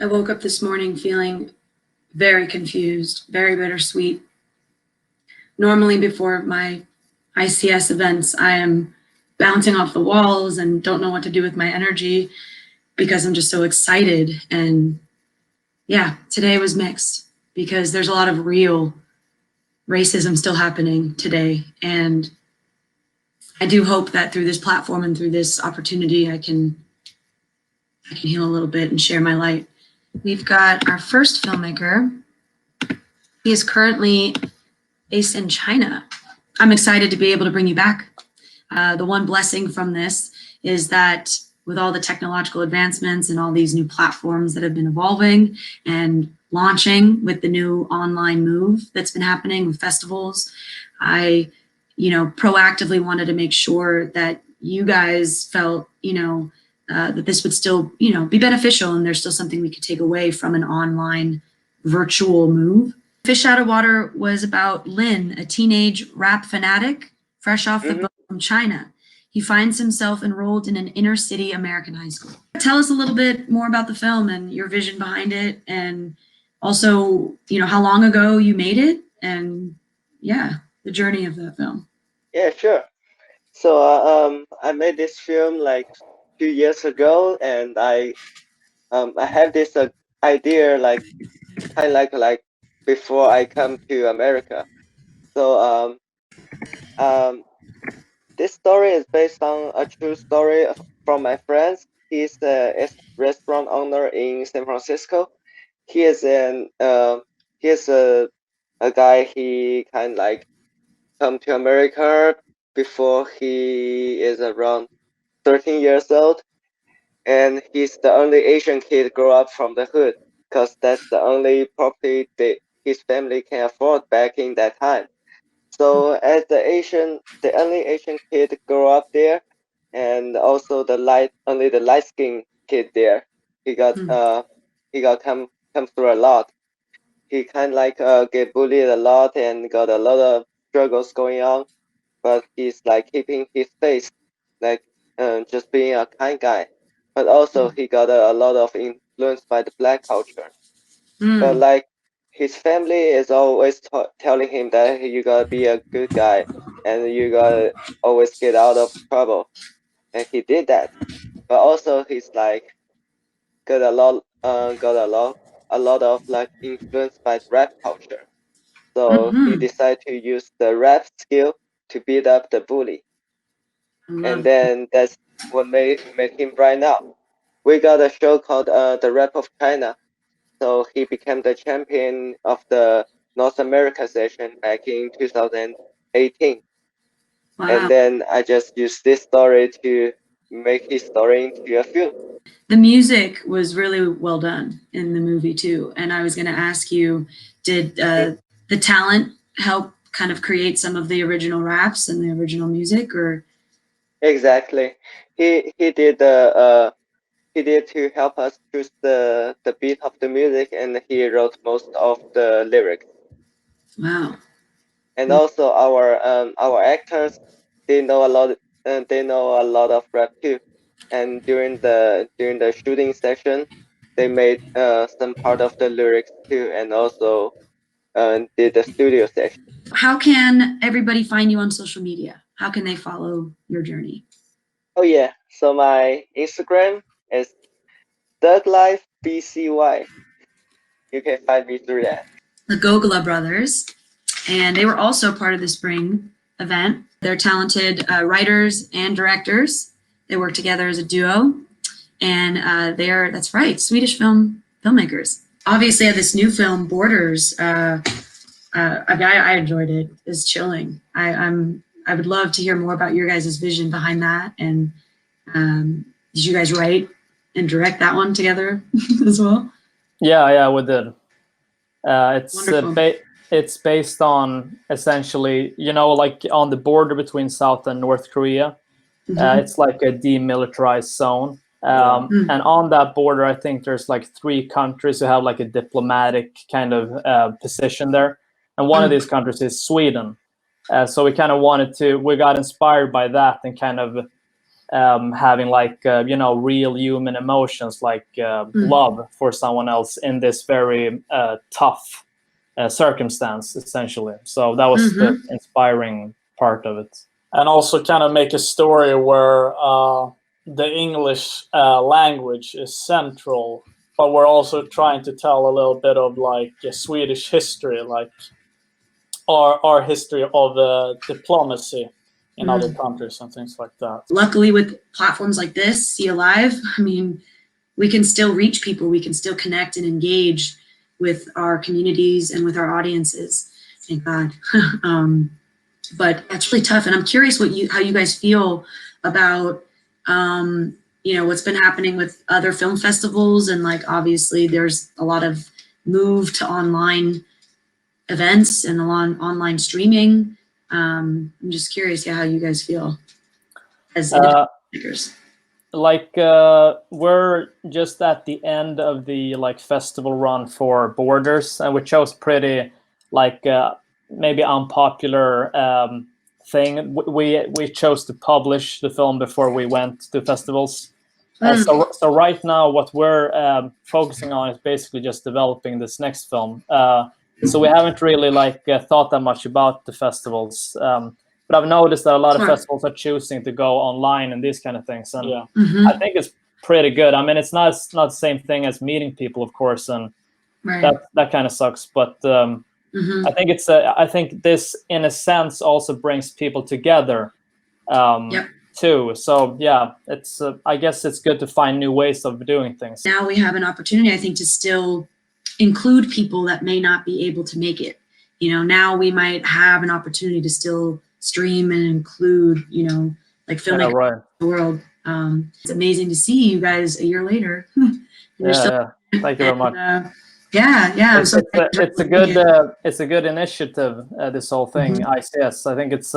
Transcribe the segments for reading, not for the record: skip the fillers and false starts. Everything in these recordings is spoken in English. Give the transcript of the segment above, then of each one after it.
I woke up this morning feeling very confused, very bittersweet. Normally, before my ICS events, I am bouncing off the walls and don't know what to do with my energy because I'm just so excited. And yeah, today was mixed because there's a lot of real racism still happening today. And I do hope that through this platform and through this opportunity, I can heal a little bit and share my light. We've got our first filmmaker. He is currently based in China. I'm excited to be able to bring you back. The one blessing from this is that with all the technological advancements and all these new platforms that have been evolving and launching with the new online move that's been happening with festivals, I, proactively wanted to make sure that you guys felt, that this would still, be beneficial and there's still something we could take away from an online virtual move. Fish Out of Water was about Lin, a teenage rap fanatic, fresh off the boat from China. He finds himself enrolled in an inner city American high school. Tell us a little bit more about the film and your vision behind it, and also, how long ago you made it, and the journey of the film. Yeah, sure. So I made this film like 2 years ago, and I have this idea kind of like before I come to America. So this story is based on a true story from my friends. He's a restaurant owner in San Francisco. He is an he is a guy. He kind of like come to America before he is around 13 years old, and he's the only Asian kid grow up from the hood, because that's the only property his family can afford back in that time. So as the only Asian kid grow up there, and also only the light skinned kid there, he got come through a lot. He kind of like get bullied a lot and got a lot of struggles going on, but he's like keeping his face, like just being a kind guy. But also he got a lot of influence by the black culture. But like his family is always telling him that you gotta be a good guy and you gotta always get out of trouble, and he did that. But also he's like got a lot of like influence by rap culture. So he decided to use the rap skill to beat up the bully. And then that's what made him right now. We got a show called The Rap of China. So he became the champion of the North America session back in 2018. Wow. And then I just used this story to make his story into a film. The music was really well done in the movie too. And I was going to ask you, did the talent help kind of create some of the original raps and the original music, or? Exactly. He did to help us choose the beat of the music, and he wrote most of the lyrics. Wow. And also our actors, they know a lot. They know a lot of rap too. And during the shooting session, they made some part of the lyrics too, and also did the studio session. How can everybody find you on social media? How can they follow your journey? Oh yeah, so my Instagram is DougLifeBCY. You can find me through that. The Gogola brothers, and they were also part of the spring event. They're talented writers and directors. They work together as a duo, and that's right, Swedish filmmakers. Obviously, this new film, Borders, I enjoyed it. It's chilling. I would love to hear more about your guys' vision behind that. And did you guys write and direct that one together as well? Yeah, we did. It's based on essentially, like on the border between South and North Korea. It's like a demilitarized zone. And on that border, I think there's like 3 countries who have like a diplomatic kind of position there. And one of these countries is Sweden. So we kind of we got inspired by that and kind of having like real human emotions, like love for someone else in this very tough circumstance, essentially. So that was the inspiring part of it. And also kind of make a story where the English language is central, but we're also trying to tell a little bit of like Swedish history, like our history of diplomacy in other countries and things like that. Luckily, with platforms like this, See Alive, I mean, we can still reach people. We can still connect and engage with our communities and with our audiences. Thank God. But it's really tough. And I'm curious how you guys feel about, what's been happening with other film festivals. And like, obviously there's a lot of move to online events and online streaming. I'm just curious how you guys feel as filmmakers. Like we're just at the end of the like festival run for Borders, and we chose pretty like maybe unpopular thing. We chose to publish the film before we went to festivals. So right now what we're focusing on is basically just developing this next film. So we haven't really like thought that much about the festivals. But I've noticed that a lot of festivals are choosing to go online and these kind of things. And I think it's pretty good. I mean, it's not the same thing as meeting people, of course, and that kind of sucks. But I think I think this, in a sense, also brings people together too. So yeah, it's I guess it's good to find new ways of doing things. Now we have an opportunity, I think, to still include people that may not be able to make it. Now we might have an opportunity to still stream and include, like filmmakers in the world. It's amazing to see you guys a year later. Thank you very much. It's a good initiative. This whole thing, ICS. I think it's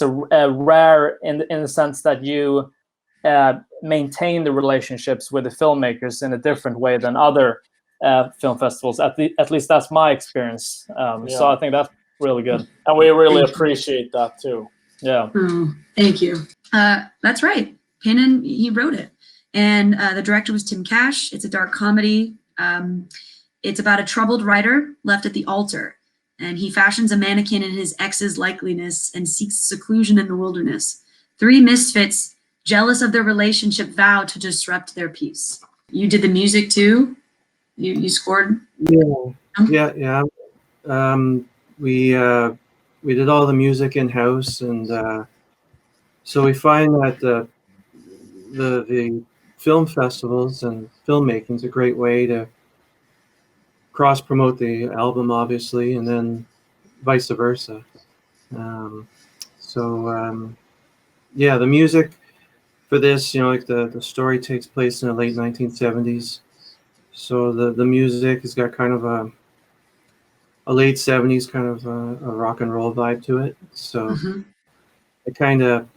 a rare in the sense that you maintain the relationships with the filmmakers in a different way than other film festivals. At least that's my experience. So I think that's really good, and we really appreciate that too. Yeah. Thank you. That's right. Pennan, he wrote it, and the director was Tim Cash. It's a dark comedy. It's about a troubled writer left at the altar, and he fashions a mannequin in his ex's likeness and seeks seclusion in the wilderness. Three misfits, jealous of their relationship, vow to disrupt their peace. You did the music too? You scored? Yeah. We did all the music in house, and so we find that the film festivals and filmmaking is a great way to cross promote the album, obviously, and then vice versa. The music for this, like the story takes place in the late 1970s. So the music has got kind of a late 70s kind of a rock and roll vibe to it. So it kind of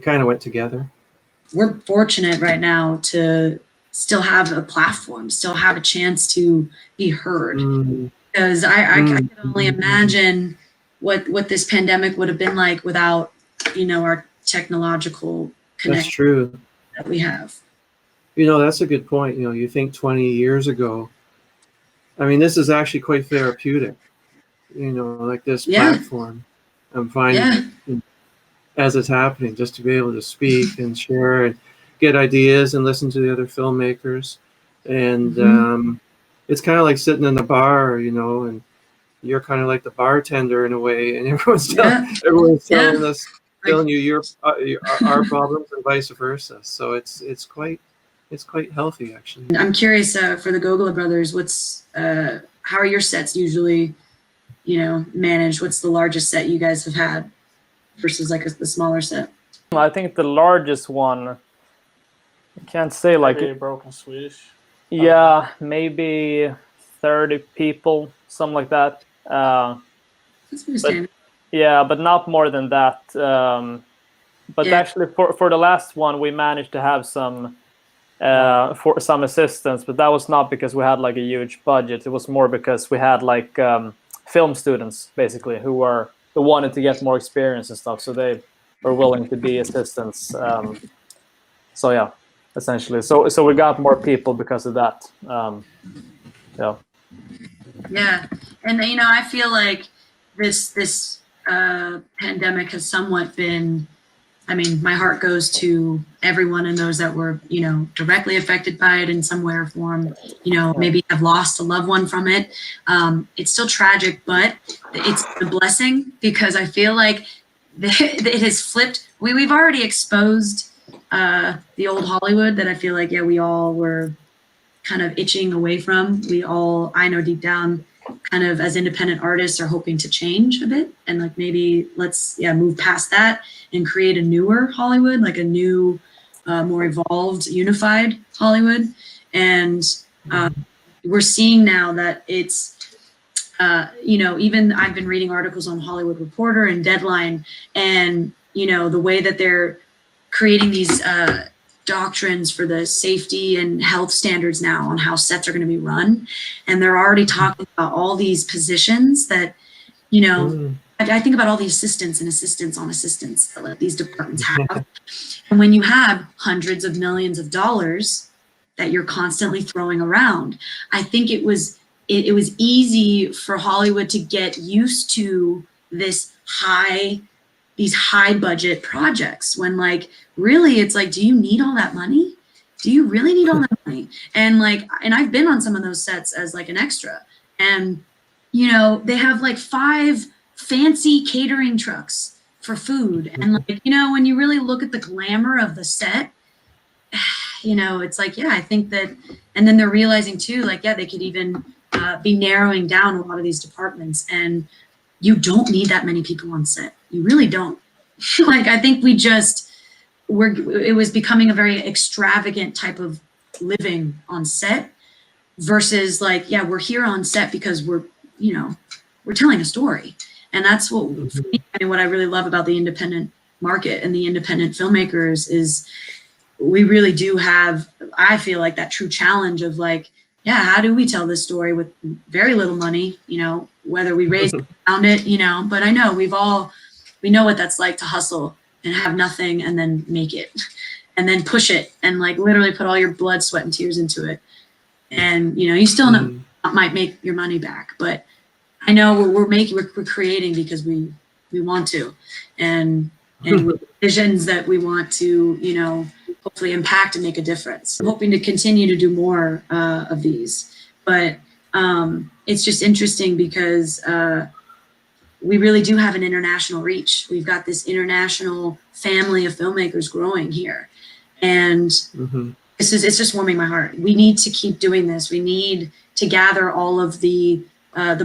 went together. We're fortunate right now to still have a platform, still have a chance to be heard. Because I can only imagine what this pandemic would have been like without, our technological connection. That's true. That we have. That's a good point. You think 20 years ago, I mean, this is actually quite therapeutic, like this platform. I'm finding as it's happening, just to be able to speak and share and get ideas and listen to the other filmmakers. And it's kind of like sitting in a bar, and you're kind of like the bartender in a way, and everyone's telling us, telling you our problems and vice versa. So it's quite healthy, actually. I'm curious for the Gogola brothers, how are your sets usually, managed? What's the largest set you guys have had versus like the smaller set? I think the largest one, I can't say like maybe broken Swedish. Yeah, maybe 30 people, something like that. That's pretty standard. Yeah, but not more than that. But actually, for the last one, we managed to have some for some assistance, but that was not because we had like a huge budget. It was more because we had like film students basically who wanted to get more experience and stuff. So they were willing to be assistants. So yeah, essentially, so we got more people because of that. Yeah. Yeah, and you know, I feel like this pandemic has somewhat been. I mean, my heart goes to everyone and those that were, you know, directly affected by it in some way or form. You know, maybe have lost a loved one from it. It's still tragic, but it's a blessing because I feel like it has flipped. We've already exposed the old Hollywood that I feel like, yeah, we all were kind of itching away from. We all, I know deep down, kind of as independent artists are hoping to change a bit and like maybe let's move past that and create a newer Hollywood, like a new, more evolved, unified Hollywood. And we're seeing now that it's, you know, even I've been reading articles on Hollywood Reporter and Deadline, and you know the way that they're creating these doctrines for the safety and health standards now on how sets are going to be run, and they're already talking about all these positions that, you know, I think about all the assistants and assistants on assistants that these departments have, and when you have hundreds of millions of dollars that you're constantly throwing around, I think it was easy for Hollywood to get used to these high budget projects when like really it's like, do you need all that money? Do you really need all that money? And like, and I've been on some of those sets as like an extra, and you know, they have like 5 fancy catering trucks for food. And like, you know, when you really look at the glamour of the set, you know, it's like, yeah, I think that, and then they're realizing too, like, yeah, they could even be narrowing down a lot of these departments, and you don't need that many people on set. You really don't. Like, I think it was becoming a very extravagant type of living on set versus like, yeah, we're here on set because we're, you know, we're telling a story. And that's what, for me, I mean, what I really love about the independent market and the independent filmmakers is we really do have, I feel like, that true challenge of like, yeah, how do we tell this story with very little money, you know, whether we raise it, found it, you know, but I know we know what that's like to hustle and have nothing and then make it and then push it and like literally put all your blood, sweat and tears into it. And, you know, you still might make your money back, but I know we're creating because we want to, and with visions that we want to, you know, hopefully impact and make a difference. I'm hoping to continue to do more of these, but it's just interesting because we really do have an international reach. We've got this international family of filmmakers growing here, and it's just warming my heart. We need to keep doing this. We need to gather all of the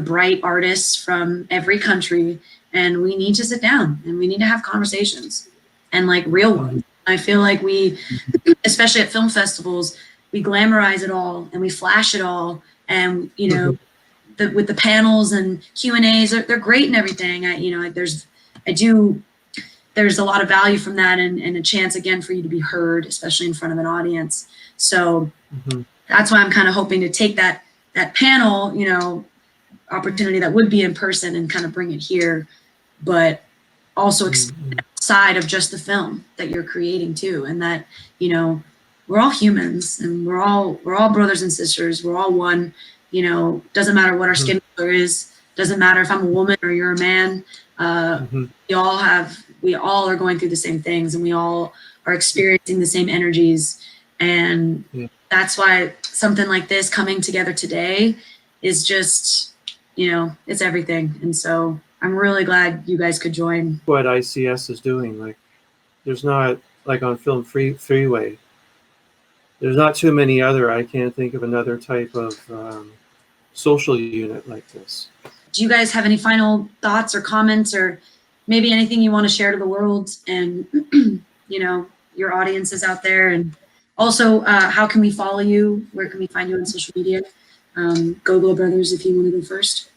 bright artists from every country, and we need to sit down and we need to have conversations and like real ones. I feel like we, especially at film festivals, we glamorize it all and we flash it all, and you know, with the panels and Q&As, they're great and everything. There's a lot of value from that, and a chance again for you to be heard, especially in front of an audience. So that's why I'm kind of hoping to take that panel, you know, opportunity that would be in person and kind of bring it here, but also outside of just the film that you're creating too, and that, you know, we're all humans and we're all brothers and sisters. We're all one. You know, doesn't matter what our skin color is. Doesn't matter if I'm a woman or you're a man. We all are going through the same things, and we all are experiencing the same energies. And that's why something like this coming together today is just, you know, it's everything. And so I'm really glad you guys could join. What ICS is doing, like, there's not, like on Film Freeway, there's not too many other, I can't think of another type of social unit like this. Do you guys have any final thoughts or comments, or maybe anything you want to share to the world and, you know, your audiences out there? And also, how can we follow you? Where can we find you on social media? Gogola Brothers, if you want to go first.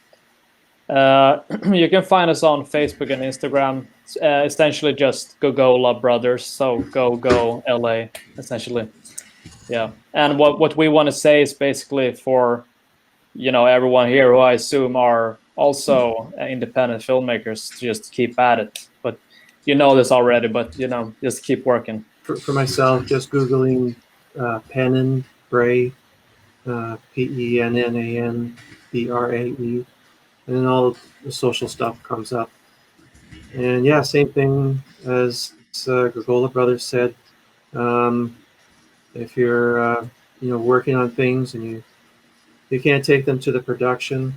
You can find us on Facebook and Instagram. Essentially just Gogola Brothers, so go LA, essentially. Yeah, and what we want to say is basically for, you know, everyone here who I assume are also independent filmmakers, to just keep at it. But you know this already, but you know, just keep working. For myself, just Googling Pennan Brae, PENNANBRAE, and then all the social stuff comes up. And yeah, same thing as Gogola Brothers said. If you're working on things and you can't take them to the production,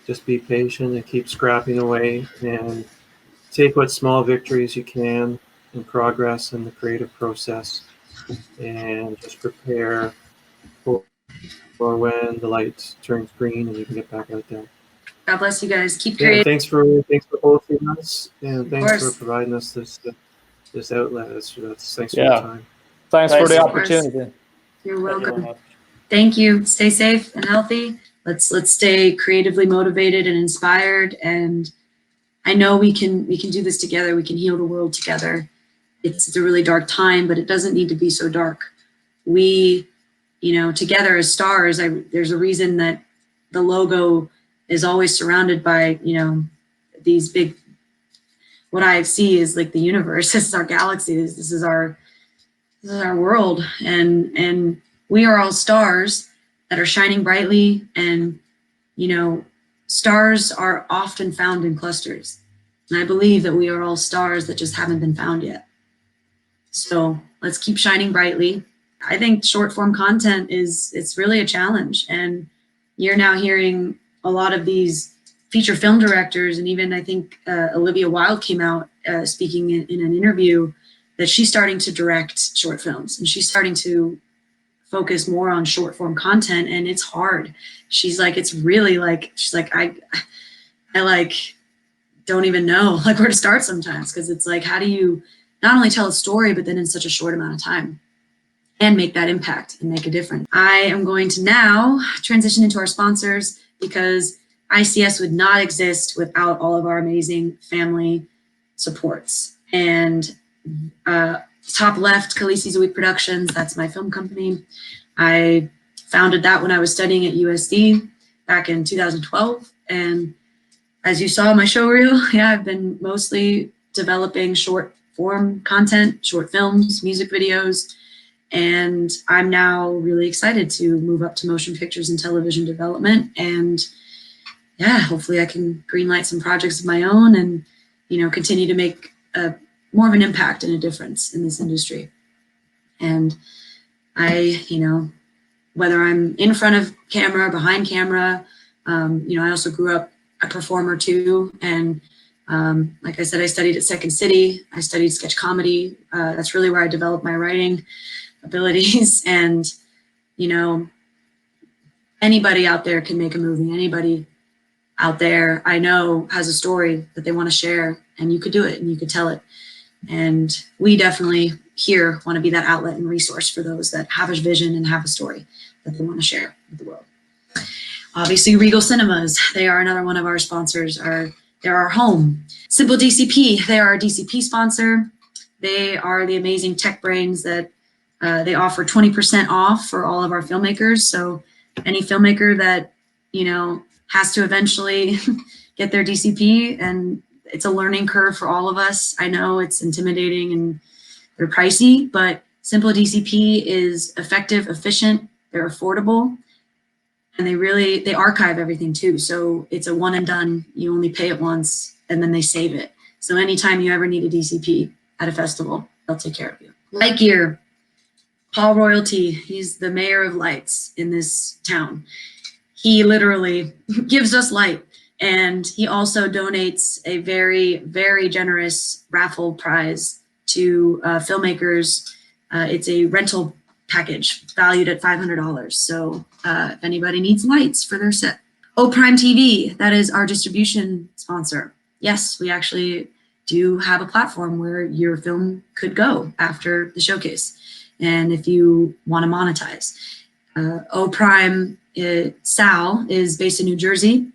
just be patient and keep scrapping away and take what small victories you can in progress in the creative process, and just prepare for when the light turns green and you can get back out there. God bless you guys. Keep Yeah, creating. thanks for hosting us, and thanks for course. providing us this outlet. Thanks for your time. Thanks for the Of course. opportunity. You're Thank you very welcome. much. Thank you. Stay safe and healthy. Let's stay creatively motivated and inspired. And I know we can do this together. We can heal the world together. It's a really dark time, but it doesn't need to be so dark. We, together as stars, there's a reason that the logo is always surrounded by, these big, what I see is like the universe. This is our galaxy. This is our world. And we are all stars that are shining brightly. And, stars are often found in clusters. And I believe that we are all stars that just haven't been found yet. So let's keep shining brightly. I think short form content it's really a challenge. And you're now hearing a lot of these feature film directors, and even I think Olivia Wilde came out speaking in an interview that she's starting to direct short films, and she's starting to focus more on short form content, and it's hard. She's like, it's really like, she's like, I like don't even know like where to start sometimes, because it's like, how do you not only tell a story, but then in such a short amount of time and make that impact and make a difference. I am going to now transition into our sponsors, because ICS would not exist without all of our amazing family supports. And top left, Khaleesi's a Week Productions, that's my film company. I founded that when I was studying at USD back in 2012. And as you saw in my show reel, yeah, I've been mostly developing short form content, short films, music videos, and I'm now really excited to move up to motion pictures and television development. And yeah, hopefully I can greenlight some projects of my own and, continue to make more of an impact and a difference in this industry. And I, whether I'm in front of camera, behind camera, I also grew up a performer too. And like I said, I studied at Second City. I studied sketch comedy. That's really where I developed my writing abilities. And, anybody out there can make a movie. Anybody out there I know has a story that they want to share, and you could do it and you could tell it. And we definitely here want to be that outlet and resource for those that have a vision and have a story that they want to share with the world. Obviously, Regal Cinemas, they are another one of our sponsors. They're our home. Simple DCP, they are our DCP sponsor. They are the amazing tech brains that they offer 20% off for all of our filmmakers. So any filmmaker that, has to eventually get their DCP, and it's a learning curve for all of us. I know it's intimidating and they're pricey, but Simple DCP is effective, efficient, they're affordable, and they archive everything too. So it's a one and done. You only pay it once and then they save it. So anytime you ever need a DCP at a festival, they'll take care of you. Lightyear, Paul Royalty, he's the mayor of lights in this town. He literally gives us light. And he also donates a very, very generous raffle prize to filmmakers. It's a rental package valued at $500. So if anybody needs lights for their set. Prime TV, that is our distribution sponsor. Yes, we actually do have a platform where your film could go after the showcase. And if you want to monetize. Prime, Sal is based in New Jersey.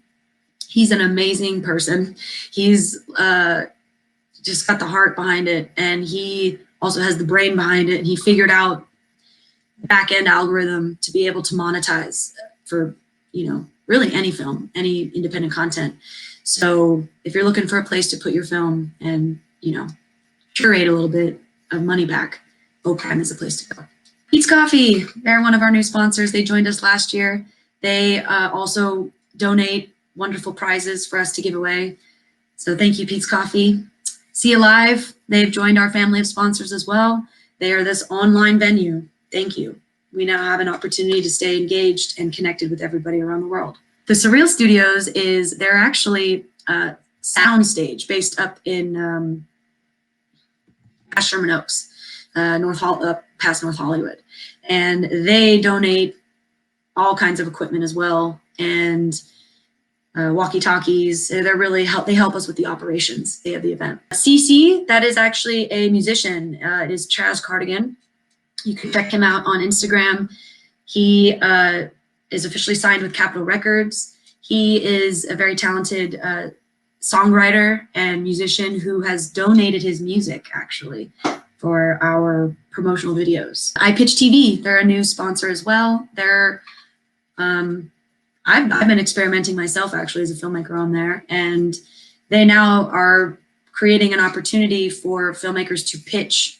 He's an amazing person. He's just got the heart behind it, and he also has the brain behind it. And he figured out back-end algorithm to be able to monetize for, really any film, any independent content. So if you're looking for a place to put your film and, curate a little bit of money back, OPREM is a place to go. Pete's Coffee, they're one of our new sponsors. They joined us last year. They also donate wonderful prizes for us to give away. So thank you, Pete's Coffee. See Alive, they've joined our family of sponsors as well. They are this online venue. Thank you. We now have an opportunity to stay engaged and connected with everybody around the world. The Surreal Studios they're actually a sound stage based up in past Sherman Oaks, past North Hollywood. And they donate all kinds of equipment as well, and walkie-talkies. They help us with the operations day of the event. CC, that is actually a musician. It is Chaz Cardigan. You can check him out on Instagram. He is officially signed with Capitol Records. He is a very talented songwriter and musician who has donated his music actually for our promotional videos. iPitch TV, they're a new sponsor as well. They're I've been experimenting myself actually as a filmmaker on there, and they now are creating an opportunity for filmmakers to pitch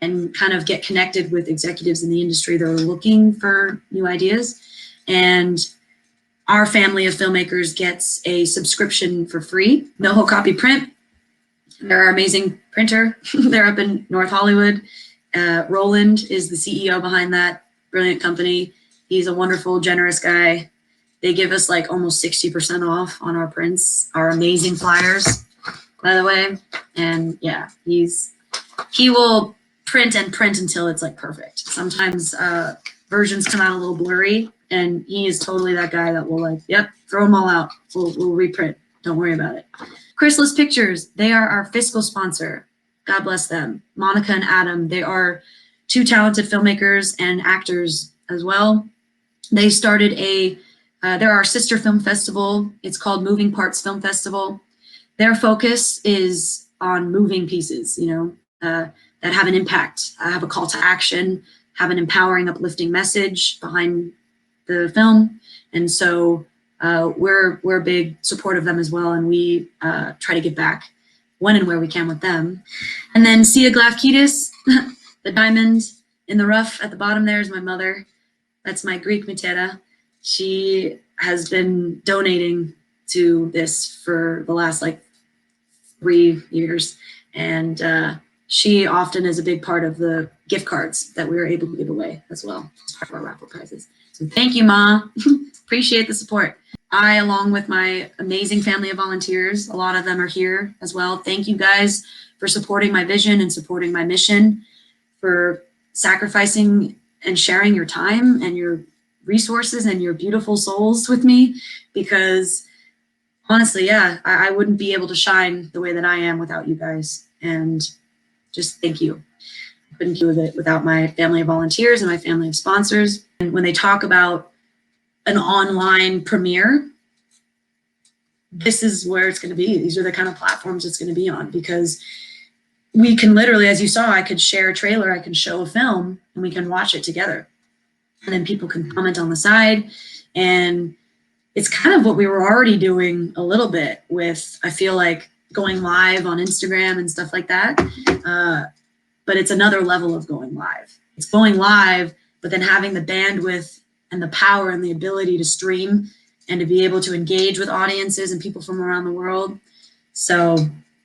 and kind of get connected with executives in the industry that are looking for new ideas. And our family of filmmakers gets a subscription for free. NoHo Copy Print, they're our amazing printer. They're up in North Hollywood. Roland is the CEO behind that brilliant company. He's a wonderful, generous guy. They give us like almost 60% off on our prints, our amazing flyers, by the way. And yeah, he will print and print until it's like perfect. Sometimes versions come out a little blurry, and he is totally that guy that will like, yep, throw them all out. We'll reprint. Don't worry about it. Chrysalis Pictures, they are our fiscal sponsor. God bless them. Monica and Adam, they are two talented filmmakers and actors as well. They started they're our sister film festival. It's called Moving Parts Film Festival. Their focus is on moving pieces, that have an impact, have a call to action, have an empowering, uplifting message behind the film. And so we're a big support of them as well, and we try to give back when and where we can with them. And then Sia Glafkidis, the diamond in the rough at the bottom there is my mother. That's my Greek Matera. She has been donating to this for the last 3 years. And she often is a big part of the gift cards that we were able to give away as well as part of our raffle prizes. So thank you, Ma. Appreciate the support. I, along with my amazing family of volunteers, a lot of them are here as well. Thank you guys for supporting my vision and supporting my mission, for sacrificing and sharing your time and your resources and your beautiful souls with me, because honestly, yeah, I wouldn't be able to shine the way that I am without you guys. And just thank you. I couldn't do it without my family of volunteers and my family of sponsors. And when they talk about an online premiere, this is where it's going to be. These are the kind of platforms it's going to be on, because we can literally, as you saw, I could share a trailer, I can show a film, and we can watch it together. And then people can comment on the side. And it's kind of what we were already doing a little bit with, I feel like, going live on Instagram and stuff like that. But it's another level of going live. It's going live, but then having the bandwidth and the power and the ability to stream and to be able to engage with audiences and people from around the world. So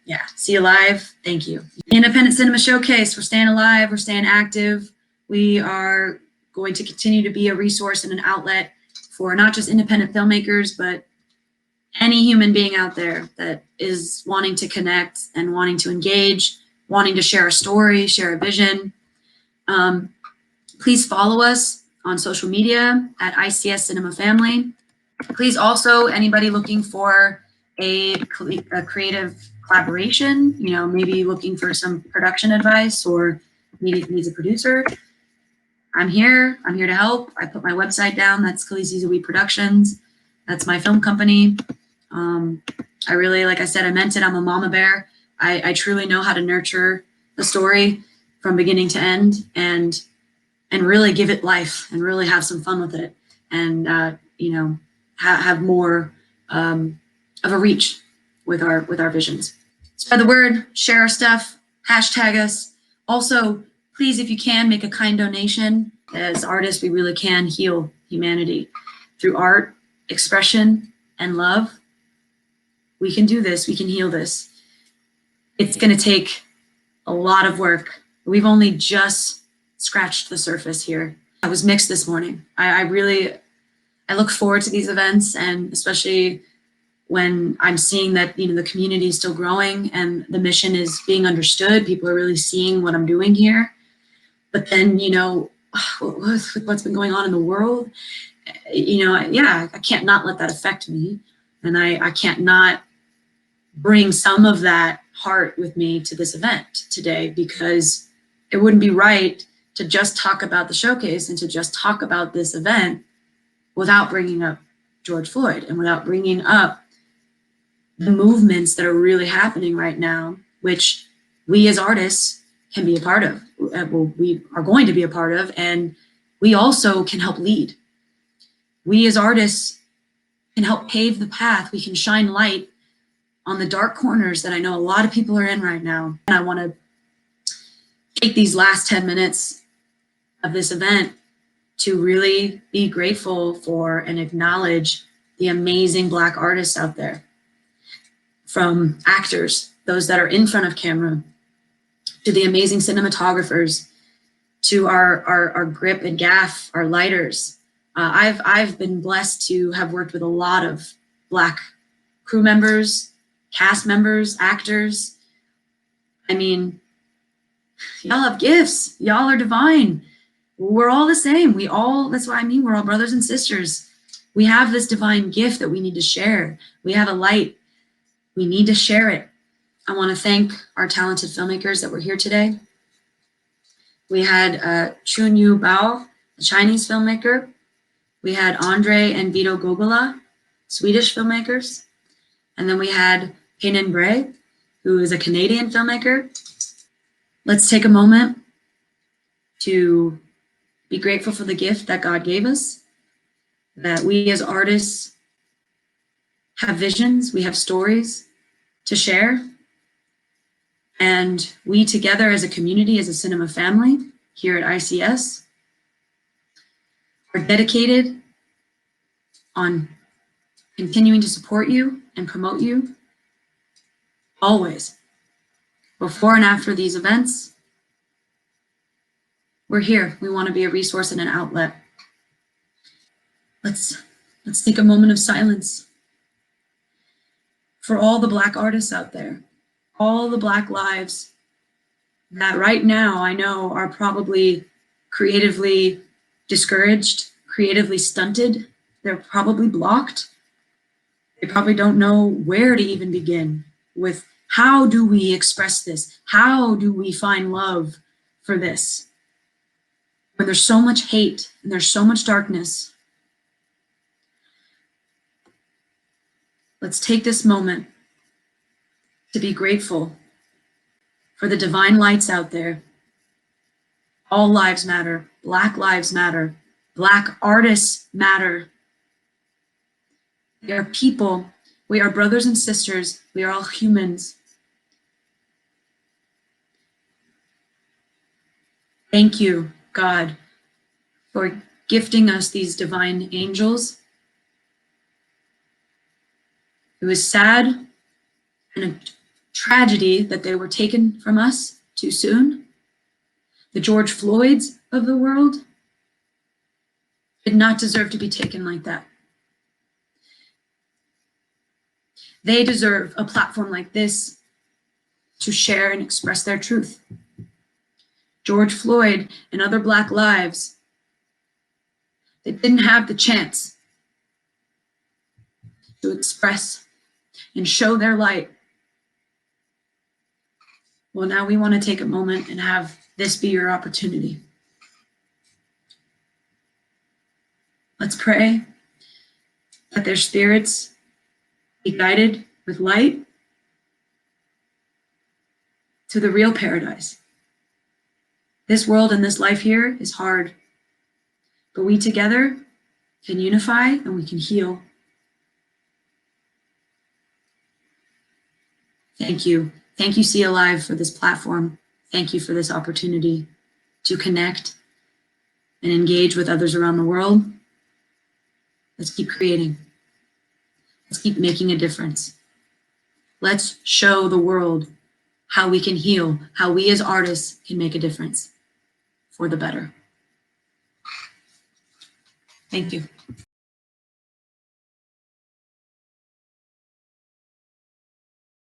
yeah, see you live. Thank you. Independent Cinema Showcase, we're staying alive, we're staying active. We are going to continue to be a resource and an outlet for not just independent filmmakers, but any human being out there that is wanting to connect and wanting to engage, wanting to share a story, share a vision. Please follow us on social media at ICS Cinema Family. Please also, anybody looking for a creative collaboration, maybe looking for some production advice or needs a producer, I'm here to help. I put my website down. That's Khaleesi Zawi Productions. That's my film company. I really, like I said, I meant it. I'm a mama bear. I truly know how to nurture a story from beginning to end and really give it life and really have some fun with it and, have more of a reach with our visions. Spread the word, share our stuff, hashtag us. Also, please, if you can, make a kind donation. As artists, we really can heal humanity through art, expression, and love. We can do this. We can heal this. It's going to take a lot of work. We've only just scratched the surface here. I was mixed this morning. I look forward to these events, and especially when I'm seeing that, you know, the community is still growing and the mission is being understood. People are really seeing what I'm doing here. But then, you know, with what's been going on in the world, you know, yeah, I can't not let that affect me. And I can't not bring some of that heart with me to this event today, because it wouldn't be right to just talk about the showcase and to just talk about this event without bringing up George Floyd and without bringing up the movements that are really happening right now, which we as artists can be a part of. Well, we are going to be a part of, and we also can help lead. We as artists can help pave the path. We can shine light on the dark corners that I know a lot of people are in right now. And I want to take these last 10 minutes of this event to really be grateful for and acknowledge the amazing Black artists out there. From actors, those that are in front of camera, to the amazing cinematographers, to our grip and gaff, our lighters. I've been blessed to have worked with a lot of Black crew members, cast members, actors. I mean, y'all have gifts. Y'all are divine. We're all the same. That's what I mean. We're all brothers and sisters. We have this divine gift that we need to share. We have a light. We need to share it. I want to thank our talented filmmakers that were here today. We had Chunyu Bao, a Chinese filmmaker. We had Andre and Vito Gogola, Swedish filmmakers. And then we had Pennan Brae, who is a Canadian filmmaker. Let's take a moment to be grateful for the gift that God gave us, that we as artists have visions, we have stories to share. And we together as a community, as a cinema family here at ICS, are dedicated on continuing to support you and promote you always. Before and after these events, we're here. We want to be a resource and an outlet. Let's take a moment of silence for all the Black artists out there, all the Black lives that right now I know are probably creatively discouraged, creatively stunted. They're probably blocked. They probably don't know where to even begin with how do we express this? How do we find love for this? When there's so much hate and there's so much darkness. Let's take this moment to be grateful for the divine lights out there. All lives matter. Black lives matter. Black artists matter. We are people. We are brothers and sisters. We are all humans. Thank you, God, for gifting us these divine angels. It was sad and a tragedy that they were taken from us too soon. The George Floyds of the world did not deserve to be taken like that. They deserve a platform like this to share and express their truth. George Floyd and other Black lives that didn't have the chance to express and show their light. Well, now we want to take a moment and have this be your opportunity. Let's pray that their spirits be guided with light to the real paradise. This world and this life here is hard, but we together can unify and we can heal. Thank you. Thank you, See Alive, for this platform. Thank you for this opportunity to connect and engage with others around the world. Let's keep creating. Let's keep making a difference. Let's show the world how we can heal, how we as artists can make a difference for the better. Thank you.